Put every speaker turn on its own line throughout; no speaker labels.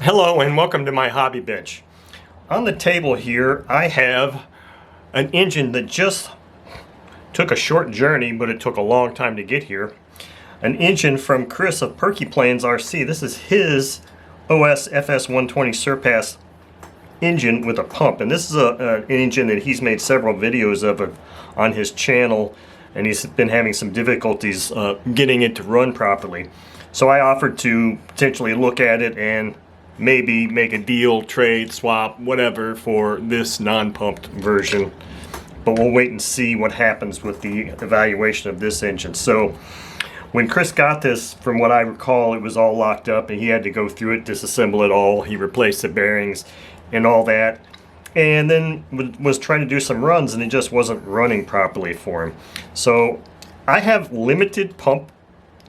Hello and welcome to my hobby bench. On the table here I have an engine that just took a short journey, but it took a long time to get here. An engine from Chris of Perky Plains RC. This is his OS FS-120 Surpass engine with a pump, and this is an engine that he's made several videos of on his channel, and he's been having some difficulties getting it to run properly. So I offered to potentially look at it and maybe make a deal, trade, swap, whatever for this non-pumped version. But we'll wait and see what happens with the evaluation of this engine. So when Chris got this, from what I recall, it was all locked up and he had to go through it, disassemble it all. He replaced the bearings and all that, and then was trying to do some runs and it just wasn't running properly for him. So I have limited pump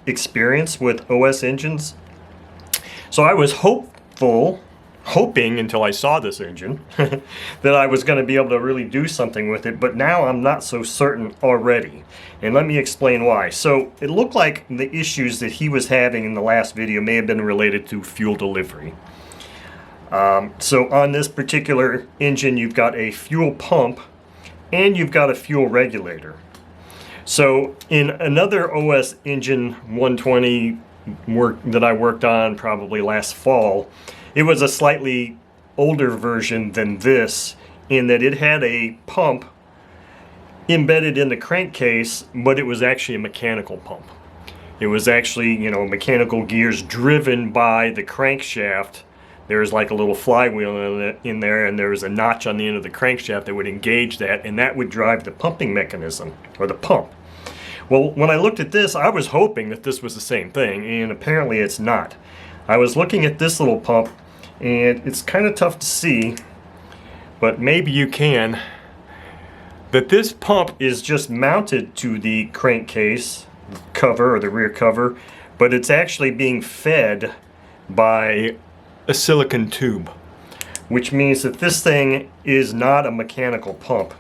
experience with OS engines, so I was hoping until I saw this engine that I was going to be able to really do something with it, but now I'm not so certain already, and let me explain why. So it looked like the issues that he was having in the last video may have been related to fuel delivery. So on this particular engine you've got a fuel pump and you've got a fuel regulator. So in another OS engine 120 that I worked on probably last fall, it was a slightly older version than this in that it had a pump embedded in the crankcase, but it was actually a mechanical pump. It was actually, mechanical gears driven by the crankshaft. There's like a little flywheel in there, and there's a notch on the end of the crankshaft that would engage that, and that would drive the pumping mechanism, or the pump. Well, when I looked at this, I was hoping that this was the same thing, and apparently it's not. I was looking at this little pump, and it's kind of tough to see, but maybe you can, that this pump is just mounted to the crankcase cover, or the rear cover, but it's actually being fed by a silicon tube, which means that this thing is not a mechanical pump.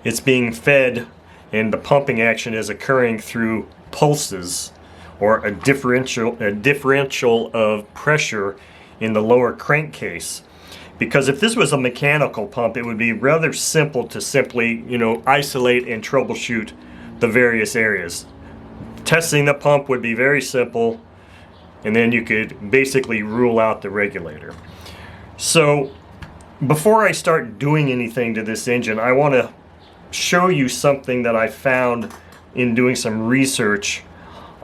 It's being fed, and the pumping action is occurring through pulses, or a differential of pressure in the lower crankcase. Because if this was a mechanical pump, it would be rather simple to simply, isolate and troubleshoot the various areas. Testing the pump would be very simple, and then you could basically rule out the regulator. So before I start doing anything to this engine, I want to show you something that I found in doing some research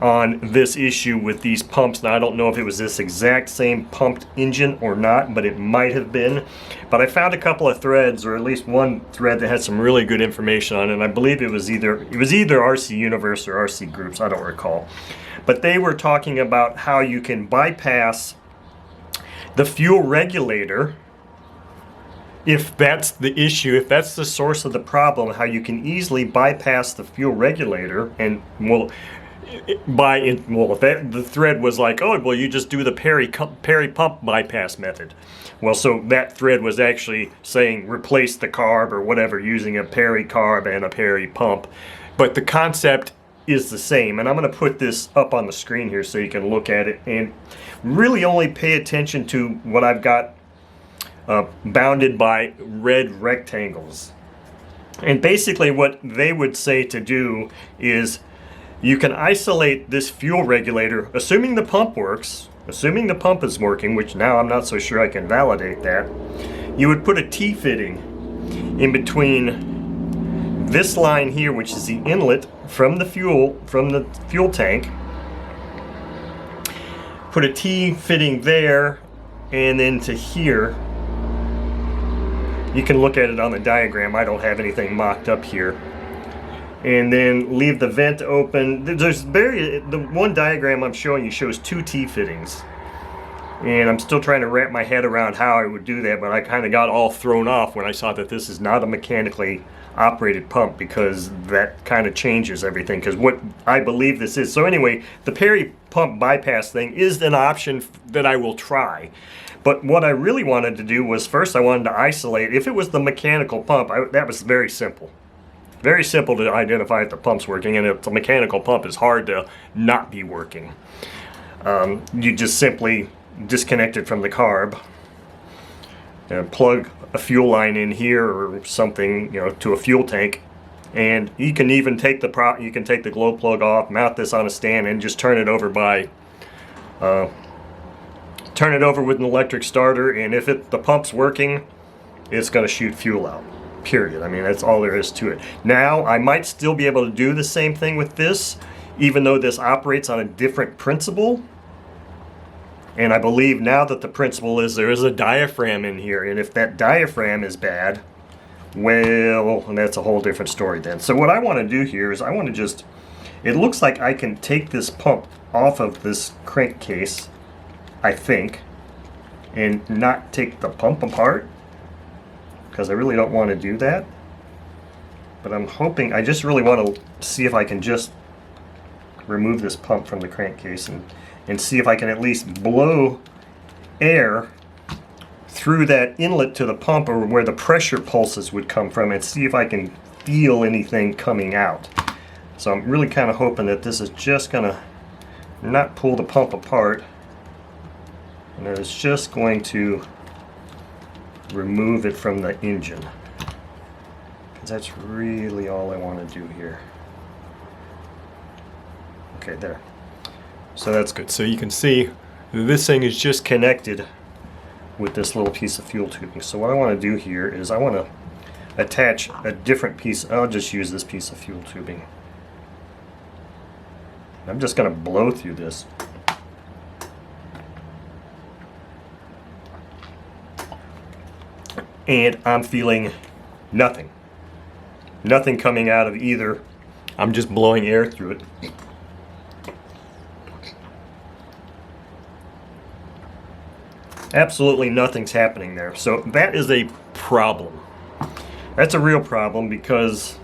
on this issue with these pumps. Now I don't know if it was this exact same pumped engine or not, but it might have been. But I found a couple of threads, or at least one thread that had some really good information on it, and I believe it was either RC Universe or RC Groups, I don't recall. But they were talking about how you can bypass the fuel regulator if that's the issue, if that's the source of the problem, how you can easily bypass the fuel regulator. And the thread was like, oh, well, you just do the Perry pump bypass method. Well, so that thread was actually saying replace the carb or whatever using a Perry carb and a Perry pump. But the concept is the same, and I'm going to put this up on the screen here so you can look at it and really only pay attention to what I've got bounded by red rectangles. And basically what they would say to do is you can isolate this fuel regulator, assuming the pump works, assuming the pump is working, which now I'm not so sure I can validate that. You would put a T-fitting in between this line here, which is the inlet from the fuel tank. Put a T-fitting there, and then to here. You can look at it on the diagram. I don't have anything mocked up here. And then leave the vent open. The one diagram I'm showing you shows two T-fittings. And I'm still trying to wrap my head around how I would do that, but I kind of got all thrown off when I saw that this is not a mechanically operated pump, because that kind of changes everything, because what I believe this is. So anyway, the Perry pump bypass thing is an option that I will try. But what I really wanted to do was, first I wanted to isolate, if it was the mechanical pump, that was very simple. Very simple to identify if the pump's working, and if the mechanical pump is hard to not be working. You just simply disconnect it from the carb, and plug a fuel line in here or something, you know, to a fuel tank. And you can even take the glow plug off, mount this on a stand, and just turn it over with an electric starter. And if the pump's working, it's going to shoot fuel out. Period. I mean, that's all there is to it. Now, I might still be able to do the same thing with this, even though this operates on a different principle. And I believe now that the principle is there is a diaphragm in here, and if that diaphragm is bad, well, that's a whole different story then. So what I want to do here is I want to just, it looks like I can take this pump off of this crankcase, I think, and not take the pump apart, because I really don't want to do that. But I'm hoping, I just really want to see if I can just remove this pump from the crankcase and see if I can at least blow air through that inlet to the pump, or where the pressure pulses would come from, and see if I can feel anything coming out. So I'm really kind of hoping that this is just going to not pull the pump apart, and that it's just going to remove it from the engine, because that's really all I want to do here. Okay, there. So that's good. So you can see this thing is just connected with this little piece of fuel tubing. So what I want to do here is I want to attach a different piece. I'll just use this piece of fuel tubing. I'm just going to blow through this. And I'm feeling nothing. Nothing coming out of either. I'm just blowing air through it. Absolutely nothing's happening there. So that is a problem. That's a real problem, because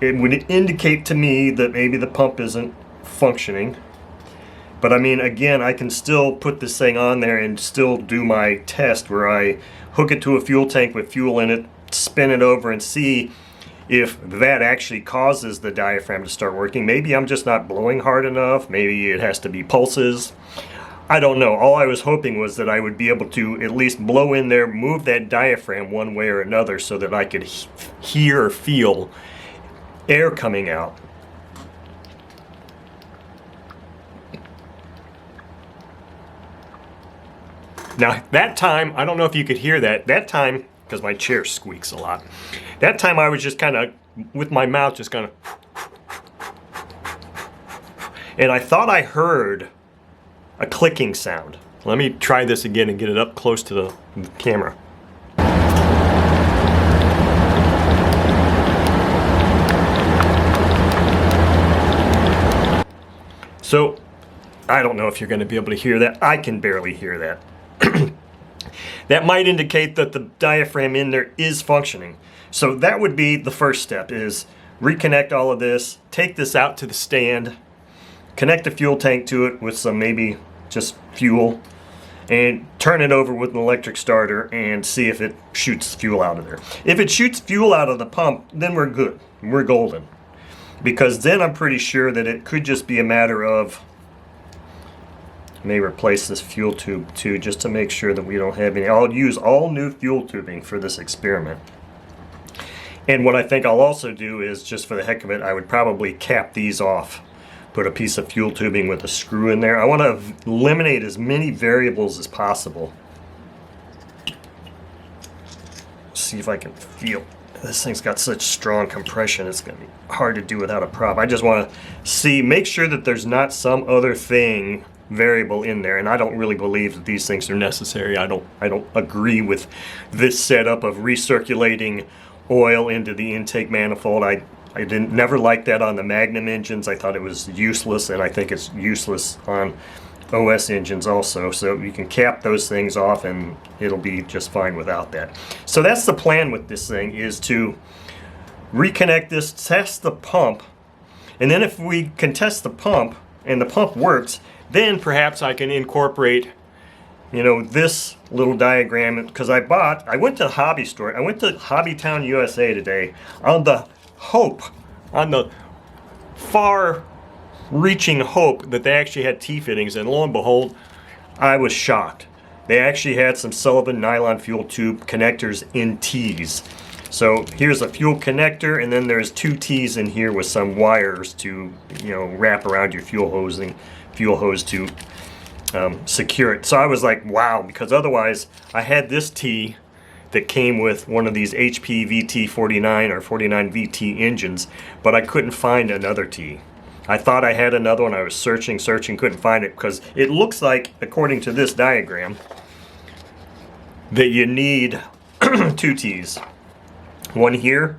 it would indicate to me that maybe the pump isn't functioning. But I mean, again, I can still put this thing on there and still do my test where I hook it to a fuel tank with fuel in it, spin it over, and see if that actually causes the diaphragm to start working. Maybe I'm just not blowing hard enough. Maybe it has to be pulses. I don't know. All I was hoping was that I would be able to at least blow in there, move that diaphragm one way or another, so that I could hear or feel air coming out. Now, that time, I don't know if you could hear that. That time, because my chair squeaks a lot, that time I was just kind of, with my mouth, just kind of, and I thought I heard a clicking sound. Let me try this again and get it up close to the camera. So, I don't know if you're going to be able to hear that. I can barely hear that. That might indicate that the diaphragm in there is functioning. So that would be the first step, is reconnect all of this, take this out to the stand, connect the fuel tank to it with some maybe just fuel, and turn it over with an electric starter and see if it shoots fuel out of there. If it shoots fuel out of the pump, then we're good. We're golden. Because then I'm pretty sure that it could just be a matter of, may replace this fuel tube too, just to make sure that we don't have any. I'll use all new fuel tubing for this experiment. And what I think I'll also do is, just for the heck of it, I would probably cap these off. Put a piece of fuel tubing with a screw in there. I want to eliminate as many variables as possible. See if I can feel. This thing's got such strong compression, it's going to be hard to do without a prop. I just want to see, make sure that there's not some other thing, variable in there. And I don't really believe that these things are necessary. I don't agree with this setup of recirculating oil into the intake manifold. I never liked that on the Magnum engines. I thought it was useless, and I think it's useless on OS engines also. So you can cap those things off and it'll be just fine without that. So that's the plan with this thing, is to reconnect this, test the pump, and then if we can test the pump and the pump works, then perhaps I can incorporate, this little diagram, because I went to the hobby store. I went to Hobbytown, USA today on the far-reaching hope that they actually had T-fittings, and lo and behold, I was shocked. They actually had some Sullivan nylon fuel tube connectors in T's. So here's a fuel connector, and then there's 2 T's in here with some wires to, you know, wrap around your fuel hose to secure it. So I was like, wow, because otherwise I had this T that came with one of these HP VT49 or 49 VT engines, but I couldn't find another T. I thought I had another one. I was searching, couldn't find it, because it looks like, according to this diagram, that you need 2 T's. One here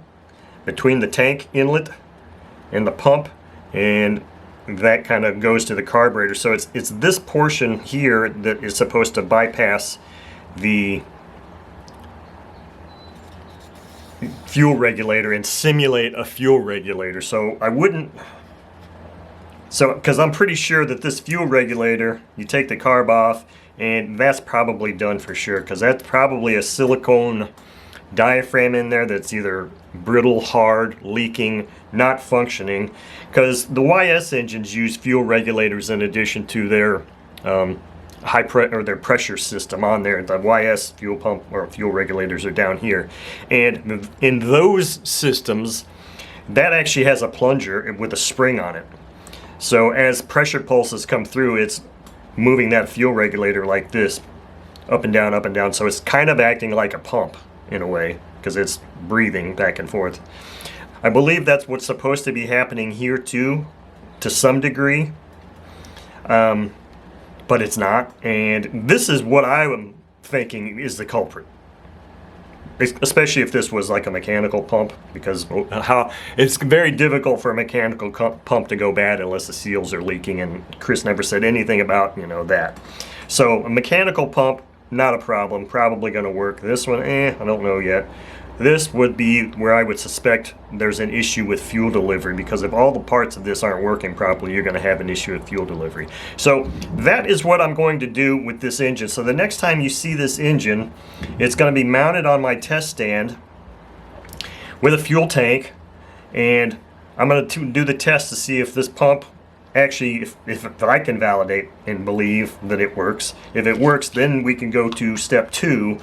between the tank inlet and the pump, and that kind of goes to the carburetor. So it's this portion here that is supposed to bypass the fuel regulator and simulate a fuel regulator. So I wouldn't, because I'm pretty sure that this fuel regulator, you take the carb off and that's probably done for sure, because that's probably a silicone diaphragm in there that's either brittle, hard, leaking, not functioning, because the YS engines use fuel regulators in addition to their their pressure system on there. The YS fuel pump or fuel regulators are down here, and in those systems that actually has a plunger with a spring on it. So as pressure pulses come through, it's moving that fuel regulator like this, up and down, up and down. So it's kind of acting like a pump in a way, because it's breathing back and forth. I believe that's what's supposed to be happening here too, to some degree, but it's not. And this is what I am thinking is the culprit, especially if this was like a mechanical pump, because it's very difficult for a mechanical pump to go bad unless the seals are leaking, and Chris never said anything about, you know, that. So a mechanical pump, not a problem, probably going to work. This one, I don't know yet. This would be where I would suspect there's an issue with fuel delivery, because if all the parts of this aren't working properly, you're going to have an issue with fuel delivery. So that is what I'm going to do with this engine. So the next time you see this engine, it's going to be mounted on my test stand with a fuel tank, and I'm going to do the test to see if this pump actually, if I can validate and believe that it works. If it works, then we can go to step 2,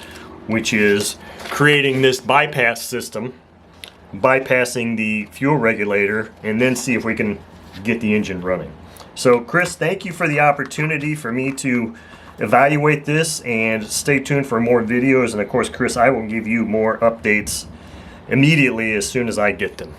which is creating this bypass system, bypassing the fuel regulator, and then see if we can get the engine running. So Chris, thank you for the opportunity for me to evaluate this, and stay tuned for more videos. And of course, Chris, I will give you more updates immediately as soon as I get them.